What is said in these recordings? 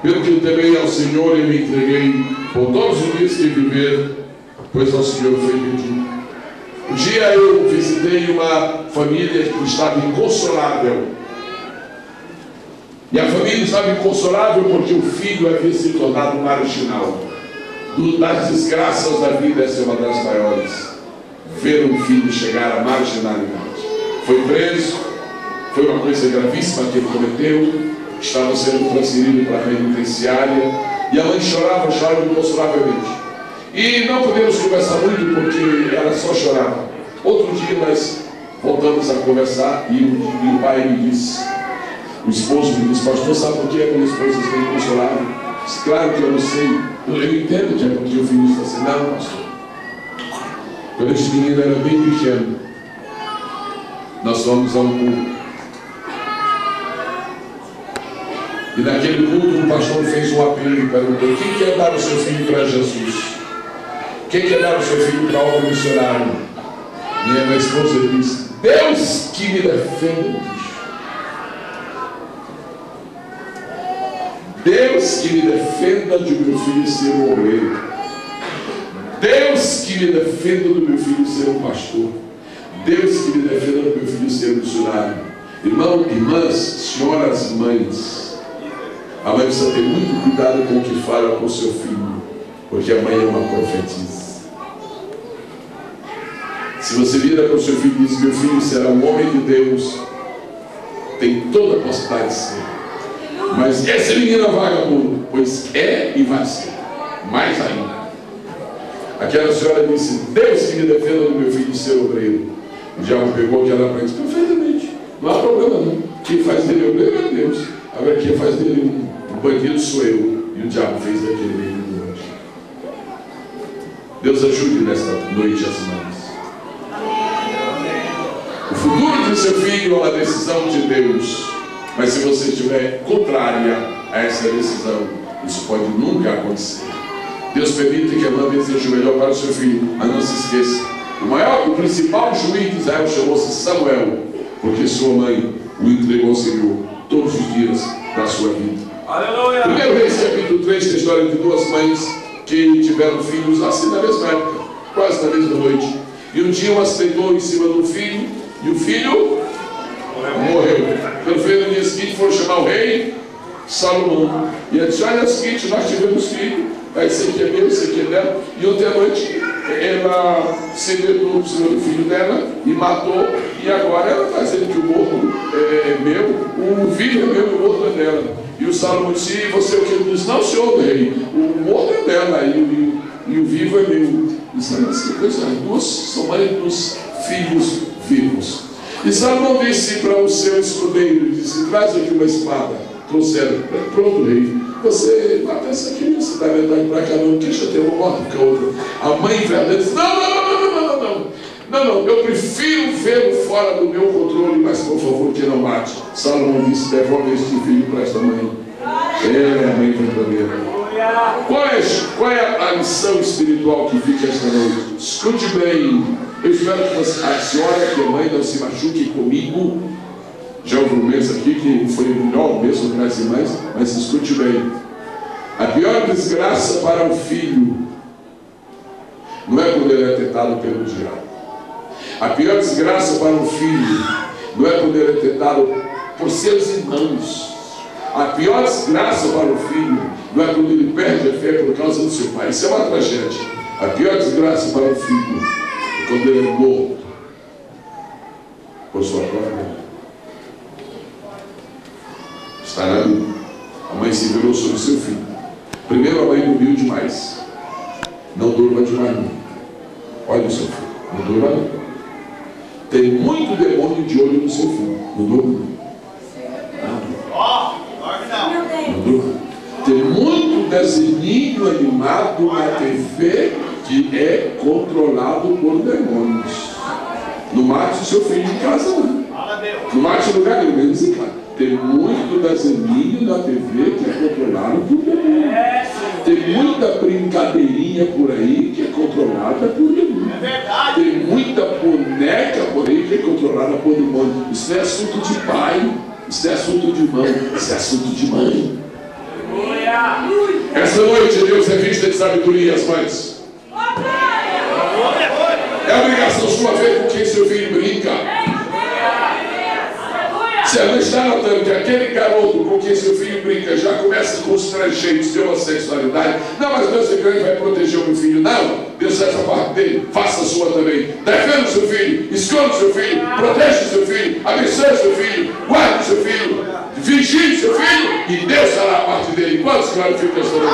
Pelo que eu temei ao Senhor e me entreguei por todos os dias que viver, pois ao Senhor foi pedido. Um dia eu visitei uma família que estava inconsolável. E a família estava inconsolável porque o filho havia se tornado marginal. Das desgraças da vida, essa é uma das maiores. Ver um filho chegar à marginalidade. Foi preso, foi uma coisa gravíssima que ele cometeu. Estava sendo transferido para a penitenciária. E a mãe chorava inconsolavelmente. E não podemos conversar muito porque ela só chorava. Outro dia nós voltamos a conversar e o pai me disse, o esposo me disse: pastor, sabe por que a minha esposa está inconsolável? Disse: claro que eu não sei. Eu entendo que é porque o filho está assim. Não, pastor. Quando esse menino era bem pequeno, nós fomos a um culto. E naquele culto o pastor fez um apelo e perguntou: quem quer dar o seu filho para Jesus? Quem quer dar o seu filho para a obra missionária? E a minha esposa disse: Deus que me defenda. Deus que me defenda de meu filho ser um obreiro. Deus que me defenda do meu filho ser um pastor. Deus que me defenda do meu filho ser um missionário. Irmão, irmãs, senhoras, mães, a mãe precisa ter muito cuidado com o que fala com o seu filho, porque a mãe é uma profetisa. Se você vira para o seu filho e diz: meu filho será um homem de Deus, tem toda a possibilidade de ser. Mas essa menina é vagabundo, pois é e vai ser. Mais ainda. Aquela senhora disse: Deus que me defenda do meu filho ser obreiro. O diabo pegou aquela para e disse: perfeitamente, não há problema não. Quem faz dele obreiro é Deus. Agora quem faz dele um bandido sou eu. E o diabo fez daquele menino um anjo. Deus ajude nesta noite as mães. O futuro de seu filho é uma decisão de Deus. Mas se você estiver contrária a essa decisão, isso pode nunca acontecer. Deus permite que a mãe deseje o melhor para o seu filho, mas não se esqueça: o principal juiz de Israel chamou-se Samuel, porque sua mãe o entregou ao Senhor todos os dias da sua vida. Aleluia! 1 Reis capítulo 3 tem a história de duas mães que tiveram filhos assim na mesma época, quase na mesma noite. E um dia uma se deitou em cima do filho, e o filho morreu. Quando foi no dia seguinte, foram chamar o rei Salomão. E ele disse: olha, é o seguinte, nós tivemos filho, esse aqui é meu, esse aqui é dela. E ontem à noite ela se deitou por cima do filho dela e matou. E agora ela está dizendo que o morto é meu, o vivo é meu e o morto é dela. E o Salomão disse: e você o que? Ele disse: não, senhor rei, o morto é dela e o vivo é meu. As duas são mães dos filhos vivos. E Salomão disse para o seu escudeiro: disse: traz aqui uma espada. Trouxeram: pronto, rei, você mata essa criança, dá verdade para cá, não deixa ter uma morte com a outra. A mãe velha disse: não, eu prefiro vê-lo fora do meu controle, mas por favor que não mate. Salomão disse: devolve este filho para esta mãe. Ela é a mãe verdadeira. Qual é a lição espiritual que fica esta noite? Escute bem. Eu espero que a senhora, que é mãe, não se machuque comigo. Já houve um mês aqui que foi melhor mesmo para as irmãs, mas escute bem. A pior desgraça para um filho não é quando ele é tentado pelo diabo. A pior desgraça para um filho não é quando ele é tentado por seus irmãos. A pior desgraça para o filho não é quando ele perde a fé por causa do seu pai. Isso é uma tragédia. A pior desgraça para o filho é quando ele é morto por sua própria mãe. Está na Bíblia. A mãe se virou sobre o seu filho. Primeiro, a mãe dormiu demais. Não durma demais, não. Olha o seu filho. Não durma, não. Tem muito demônio de olho no seu filho. Não durma, não. Não durma. Tem muito desenho animado na TV que é controlado por demônios. Não mate o seu filho em casa, não. Não mate no lugar nenhum, menos em casa. Tem muito desenho na TV que é controlado por demônios. Tem muita brincadeirinha por aí que é controlada por demônios. Tem muita boneca por aí que é controlada por demônios. Isso não é assunto de pai, isso não é assunto de irmão, isso é assunto de mãe. Hoje Deus é vista de sabedoria, as mães. É obrigação sua ver com quem seu filho brinca. Se ela está notando que aquele garoto com quem seu filho brinca já começa com os trejeitos de homossexualidade, não, mas Deus é grande, vai proteger o meu filho. Não, Deus faz a parte dele, faça a sua também. Defenda o seu filho, esconda o seu filho, proteja o seu filho, abençoe o seu filho, guarde o seu filho, vigie o seu filho, e Deus fará a parte dele. Quantos glorificam a sua Deus?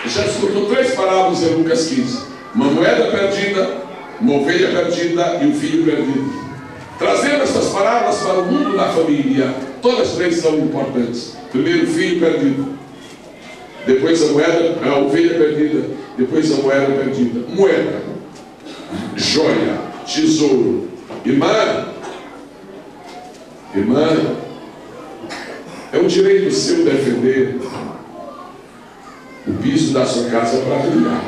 Jesus contou 3 parábolas em Lucas 15. Uma moeda perdida, uma ovelha perdida e um filho perdido. Trazendo essas parábolas para o mundo da família, todas 3 são importantes. Primeiro, o filho perdido. Depois a ovelha perdida. Depois a moeda perdida. Moeda, joia, tesouro. Irmã, é um direito seu defender o piso da sua casa para brilhar.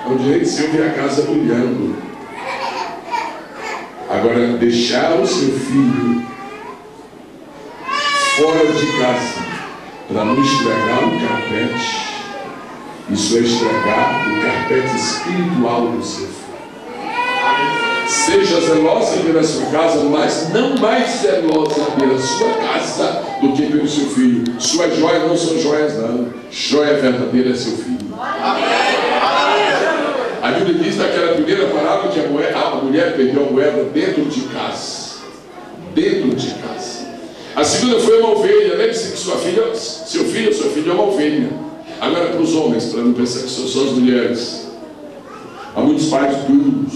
É um direito seu ver a casa brilhando. Agora, deixar o seu filho fora de casa para não estragar o carpete, isso é estragar o carpete espiritual do seu filho. Seja zelosa pela sua casa, mas não mais zelosa pela sua casa do que pelo seu filho. Suas joias não são joias, não. Joia verdadeira é seu filho. A Bíblia diz naquela primeira parábola que a mulher perdeu a moeda dentro de casa. Dentro de casa. A segunda foi uma ovelha. Lembre-se que seu filho ou sua filha é uma ovelha. Agora para os homens, para não pensar que são só as mulheres. Há muitos pais duros,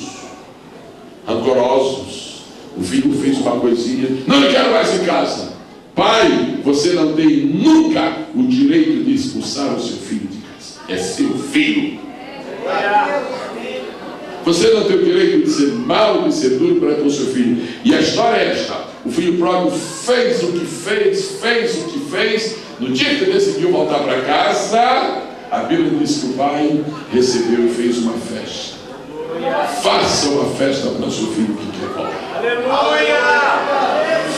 rancorosos. O filho fez uma coisinha, não quero mais em casa. Pai, você não tem nunca o direito de expulsar o seu filho de casa. É seu filho. Você não tem o direito de ser mau, de ser duro para com o seu filho. E a história é esta: o filho pródigo fez o que fez. No dia que decidiu voltar para casa, a Bíblia diz que o pai recebeu e fez uma festa. Faça uma festa para o seu filho que quer voltar. Aleluia!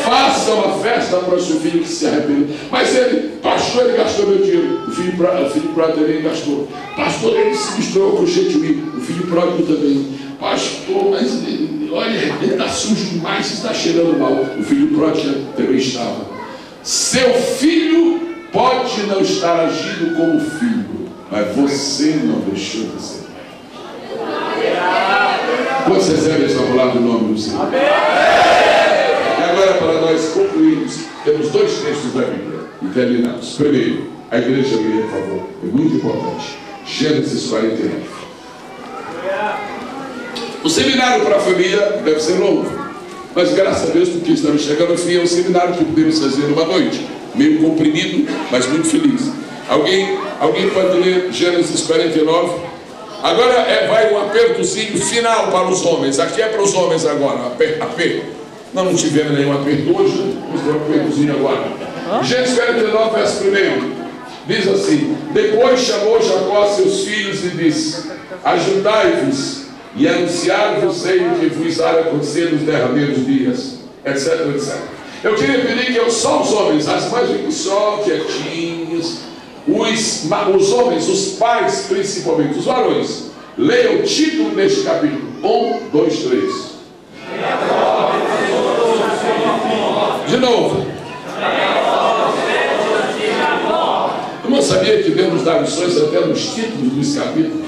Faça uma festa para o seu filho que se arrependeu. Mas pastor, ele gastou meu dinheiro. O filho pródigo também gastou. Pastor, ele se misturou com o gentil. O filho pródigo também. Pastor, mas olha, ele está sujo demais, está cheirando mal. O filho pródigo também estava. Seu filho pode não estar agindo como filho, mas você não deixou de ser. Quantos recebem esta palavra no nome do Senhor? Amém. E agora, para nós concluirmos, temos 2 textos da Bíblia e terminamos. Primeiro, a igreja lê, por favor, é muito importante. Gênesis 49. O seminário para a família deve ser longo, mas graças a Deus, porque estamos chegando ao fim, é um seminário que podemos fazer numa noite, meio comprimido, mas muito feliz. Alguém pode ler Gênesis 49? Agora vai um apertozinho final para os homens. Aqui é para os homens agora. Aperto. Não tivemos nenhum aperto hoje. Vamos ter um apertozinho agora. Gênesis 49, verso 1. Diz assim: depois chamou Jacó seus filhos e disse: ajudai-vos e anunciar-vos-ei o que vos há de acontecer nos derradeiros dias, etc, etc. Eu queria pedir que só os homens, as mães fiquem só quietinhos. Os homens, os pais principalmente, os varões, leiam o título deste capítulo. 1, 2, 3. De novo. Eu não sabia que Deus nos dá lições até nos títulos dos capítulos.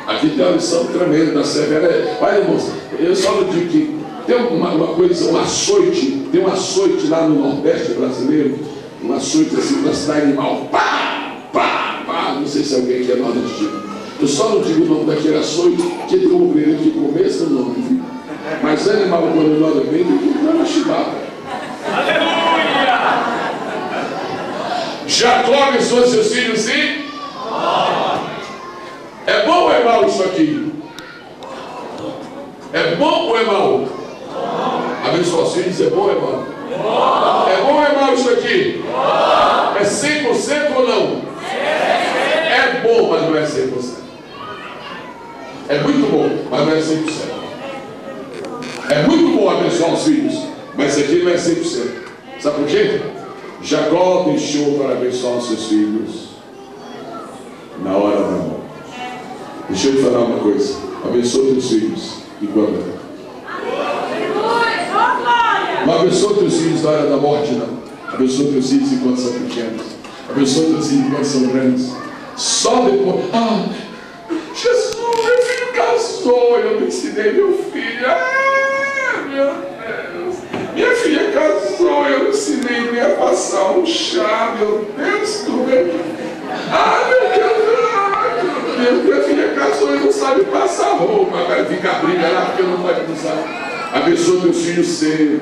Aqui tem uma lição tremenda da Severa. Olha, irmãos, eu só não digo que tem uma coisa, um açoite. Tem um açoite lá no Nordeste brasileiro. Um açoite assim, para cidade animal. Pá! Não sei se alguém quer nordestino. Eu só não digo o nome daquele açoite, que tem um obreiro que começa o nome, viu? Mas animal, quando nós vem, tem que dar uma chibata. Aleluia! Jacó abençoou seus filhos e... É bom ou é mau isso aqui? É bom ou é mau? Abençoar os filhos é bom ou é mau? É bom ou é mau isso aqui? É 100% ou mas não é 100%. É muito bom abençoar os filhos, mas isso aqui não é 100%. Sabe por quê? Jacó deixou para abençoar os seus filhos na hora da morte. Deixa eu te falar uma coisa. Abençoa teus filhos enquanto é. Não abençoa teus filhos na hora da morte, não. Abençoa teus filhos enquanto são pequenos. Abençoa teus filhos enquanto são grandes. Só depois. Ah, Jesus, meu filho casou. Eu não ensinei meu filho. Ah, meu Deus. Minha filha casou. Eu não ensinei nem a passar um chá. Meu Deus, como é que. Ah, meu Deus. Minha filha casou e não sabe passar roupa. Agora fica a briga lá porque não pode usar. Abençoa teus filhos cedo.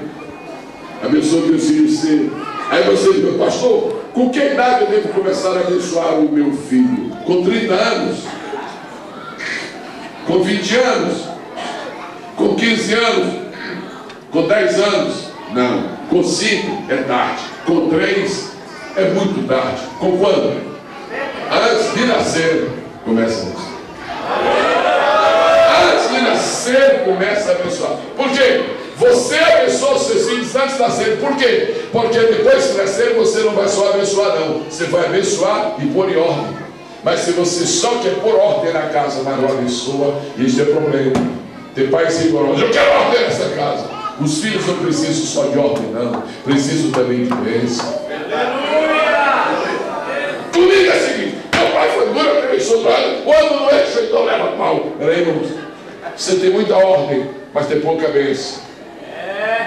Abençoa teus filhos cedo. Aí você diz, pastor, com que idade eu devo começar a abençoar o meu filho? Com 30 anos? Com 20 anos? Com 15 anos? Com 10 anos? Não. Com 5 é tarde. Com 3 é muito tarde. Com quando? Antes de nascer, começa a abençoar. Antes de nascer, começa a abençoar. Por quê? Você abençoa os seus filhos antes de nascer. Por quê? Porque depois que nascer, você não vai só abençoar, não. Você vai abençoar e pôr em ordem. Mas se você só quer pôr ordem na casa, mas não abençoa, isso é problema. Tem pais sem pôr ordem. Eu quero ordem nessa casa. Os filhos não precisam só de ordem, não. Precisam também de bênção. Comigo é o seguinte: meu pai foi duro, eu abençoou nada. Quando não é, então leva mal. Peraí, irmãos. Você tem muita ordem, mas tem pouca bênção.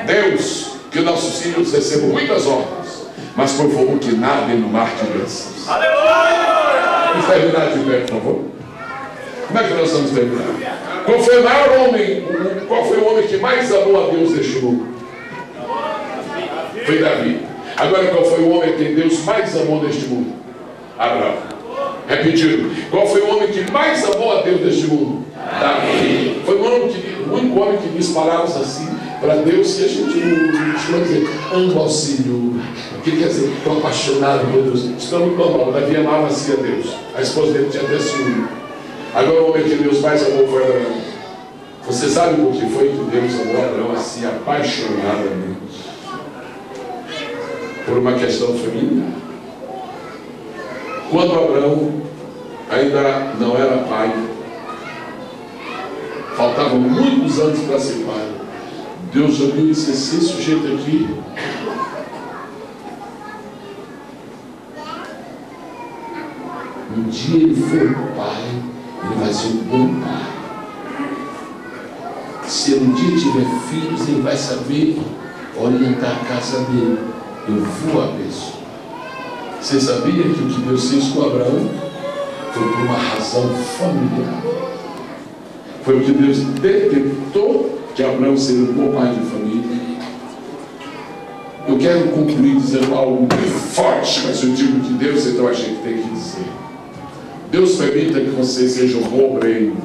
Deus, que nossos filhos recebam muitas ordens, mas por favor que nadem no mar de bênçãos. Aleluia! Vamos terminar de pé, por favor. Como é que nós vamos terminar? Qual foi o maior homem? Qual foi o homem que mais amou a Deus neste mundo? Foi Davi. Agora, qual foi o homem que Deus mais amou neste mundo? Abraão. Repetindo, qual foi o homem que mais amou a Deus neste mundo? Davi. Foi o único homem que disse palavras assim para Deus que a gente não costuma dizer, amo ao Senhor. O que quer dizer? Estou apaixonado por Deus. Isso não é muito normal. Davi amava assim a Deus. A esposa dele tinha até ciúme. Agora o homem que Deus mais amou foi Abraão. Você sabe por que foi que Deus amou Abraão assim apaixonadamente? Por uma questão familiar. Quando Abraão ainda não era pai, faltavam muitos anos para ser pai, Deus já me disse, esse sujeito aqui um dia ele for pai, ele vai ser um bom pai. Se um dia tiver filhos, ele vai saber orientar a casa dele. Eu vou abençoar. Você sabia que o que Deus fez com Abraão foi por uma razão familiar? Foi porque Deus detectou que Abraão seria um bom pai de família. Eu quero concluir dizendo algo muito forte, mas eu digo que Deus, então a gente tem que dizer. Deus permita que você seja um bom obreiro,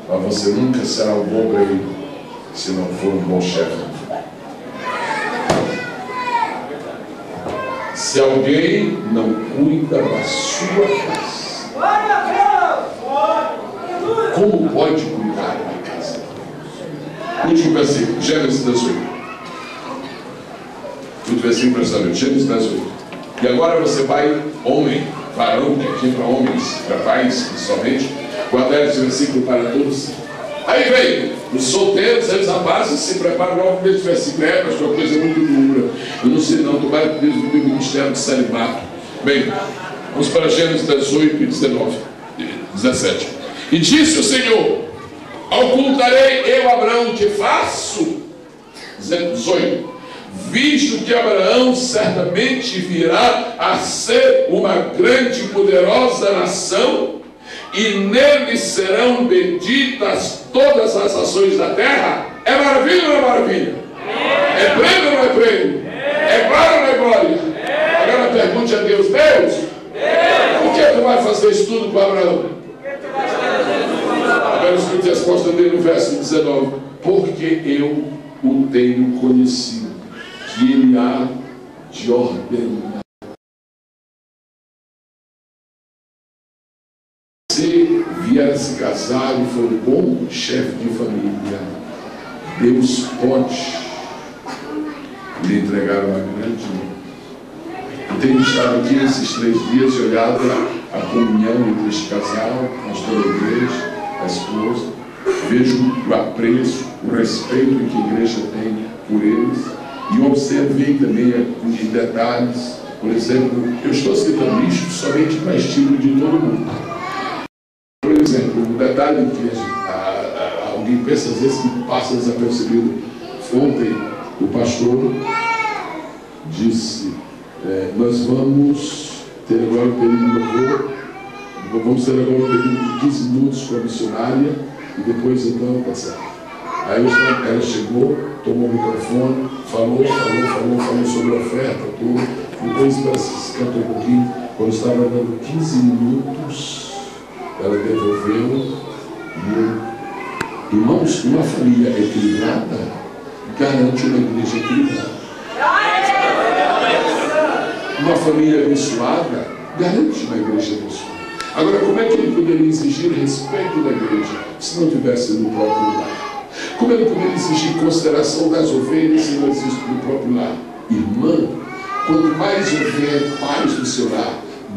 mas você nunca será um bom obreiro se não for um bom chefe. Se alguém não cuida da sua casa, como pode cuidar da casa? Último versículo, Gênesis 18. Último versículo, prestando, Gênesis 18. E agora você vai, homem, varão, que aqui para homens, para pais, somente, guardar esse versículo para todos. Aí vem, os solteiros, os rapazes se preparam logo para esse versículo. É, mas uma coisa muito dura. Eu não sei não, tomara que Deus me dê o ministério de celibato. Bem, vamos para Gênesis 18 e 17. E disse o Senhor: ocultarei eu, Abraão, que faço? 18. Visto que Abraão certamente virá a ser uma grande e poderosa nação, e nele serão benditas todas as ações da terra. É maravilha ou não é maravilha? É prêmio ou não é prêmio? É glória ou não é glória? Agora pergunte a Deus: Deus, por que tu vai fazer isso tudo com Abraão? Agora escute a resposta dele no verso 19: porque eu o tenho conhecido, que ele há de ordenar. Se vier a se casar, casado e for um bom chefe de família, Deus pode lhe entregar uma grande mão. Eu tenho estado aqui esses 3 dias e olhado a comunhão entre este casal, a pastor da igreja, a esposa. Vejo o apreço, o respeito que a igreja tem por eles. E observei também em detalhes. Por exemplo, eu estou citando isto somente para estilo de todo mundo. Por exemplo, um detalhe que alguém pensa às vezes que passa desapercebido. Ontem o pastor disse, nós vamos ter agora um período de louvor, vamos ter agora um período de 15 minutos com a missionária e depois então tá certo. Aí ela chegou, tomou o microfone, falou sobre a oferta, tudo. Depois parece que se cantou um pouquinho. Quando estava dando 15 minutos, ela devolveu. E irmãos, uma família equilibrada garante uma igreja equilibrada. Uma família abençoada garante uma igreja abençoada. Agora, como é que ele poderia exigir respeito da igreja se não tivesse no próprio lar? Como ele poderia exigir consideração das ovelhas se não existe no próprio lar? Irmã, quanto mais houver paz no seu lar,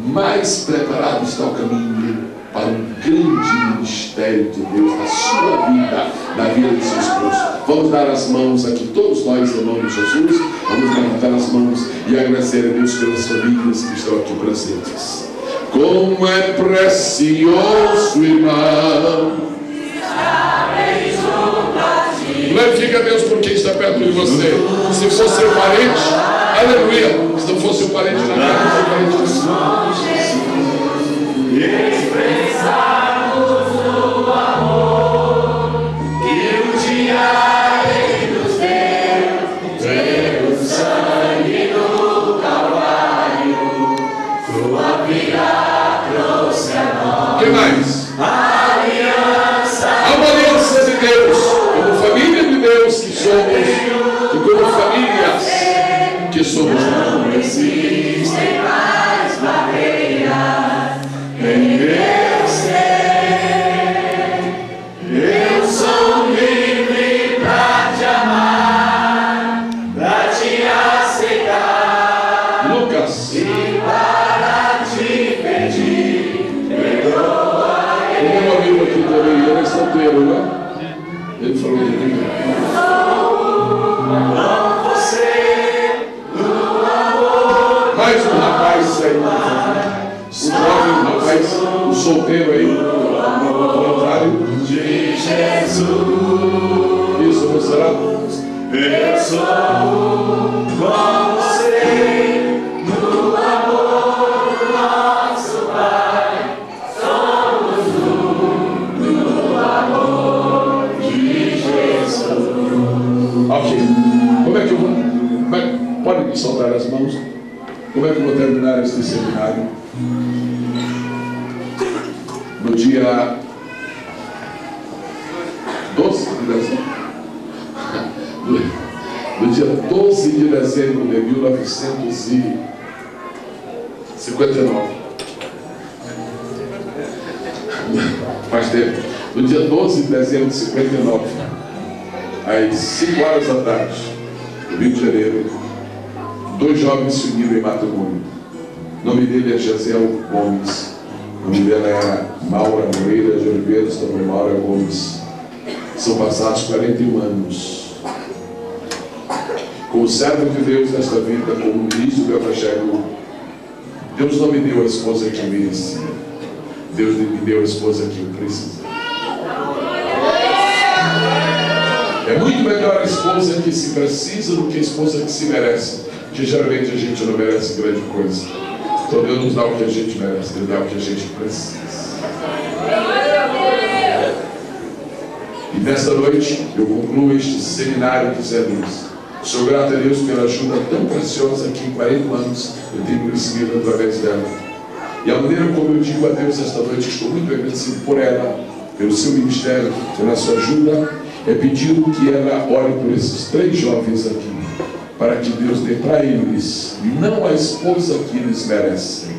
mais preparado está o caminho para um grande ministério de Deus na sua vida, na vida de seu esposo. Vamos dar as mãos aqui, todos nós, em nome de Jesus. Vamos levantar as mãos e agradecer a Deus pelas famílias que estão aqui presentes. Como é precioso, irmão. Glorifique a Deus por quem está perto de você. Se fosse seu parente, aleluia. Se não fosse o parente na casa, seu parente na sua. Expressamos o amor que o dia Ele nos deu, pelo sangue do Calvário, sua vida trouxe a nós. Que mais? A aliança. Há uma aliança de Deus, como família de Deus que somos, e como famílias que somos. Não existem mais barreiras. Em meu ser, eu sou livre para te amar, para te aceitar, Lucas, e para te pedir, perdoa. O meu amigo aqui também, ele é solteiro, né? Ele falou de com você, no amor. Mais um rapaz aí. O jovem rapaz, o solteiro aí, no voluntário de Jesus. Isso, não será? Eu sou com você, no amor do nosso Pai. Somos no amor de Jesus. Ok, como é que eu vou? Pode soltar as mãos. Como é que eu vou terminar este seminário? No dia 12 de dezembro, no dia 12 de dezembro de 1959, faz tempo, no dia 12 de dezembro de 59, às 5 horas da tarde, no Rio de Janeiro, 2 jovens se uniram em matrimônio. O nome dele é Jaziel Gomes. O nome dela era Maura Moreira de Oliveira, também Maura Gomes. São passados 41 anos. Como servo de Deus nesta vida, como ministro do Evangelho, Deus não me deu a esposa que eu merecia. Deus me deu a esposa que eu precisava. É muito melhor a esposa que se precisa do que a esposa que se merece. Porque geralmente a gente não merece grande coisa. Então Deus nos dá o que a gente merece, Deus dá o que a gente precisa. E nesta noite eu concluo este seminário dizendo isso. Sou grato a Deus pela ajuda tão preciosa que em 40 anos eu tenho recebido através dela. E a maneira como eu digo a Deus esta noite, estou muito agradecido por ela, pelo seu ministério, pela sua ajuda, é pedindo que ela ore por esses 3 jovens aqui, para que Deus dê para eles não a esposa que eles merecem,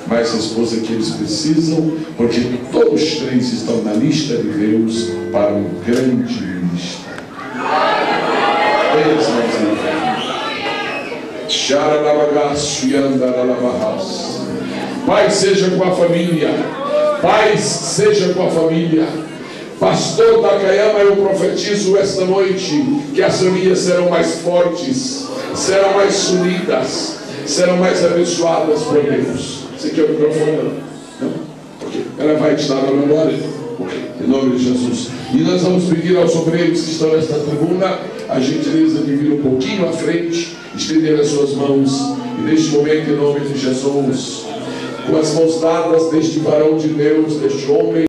mais a esposa que eles precisam, porque todos os três estão na lista de Deus para um grande ministério. Eles não se Pai, seja com a família. Pai, seja com a família. Pastor Takayama, eu profetizo esta noite que as famílias serão mais fortes, serão mais unidas, serão mais abençoadas por Deus. Você quer o microfone? Não? Ok. Ela vai te dar a memória. Ok. Em nome de Jesus. E nós vamos pedir aos obreiros que estão nesta tribuna a gentileza de vir um pouquinho à frente, estender as suas mãos. E neste momento, em nome de Jesus, com as mãos dadas deste varão de Deus, deste homem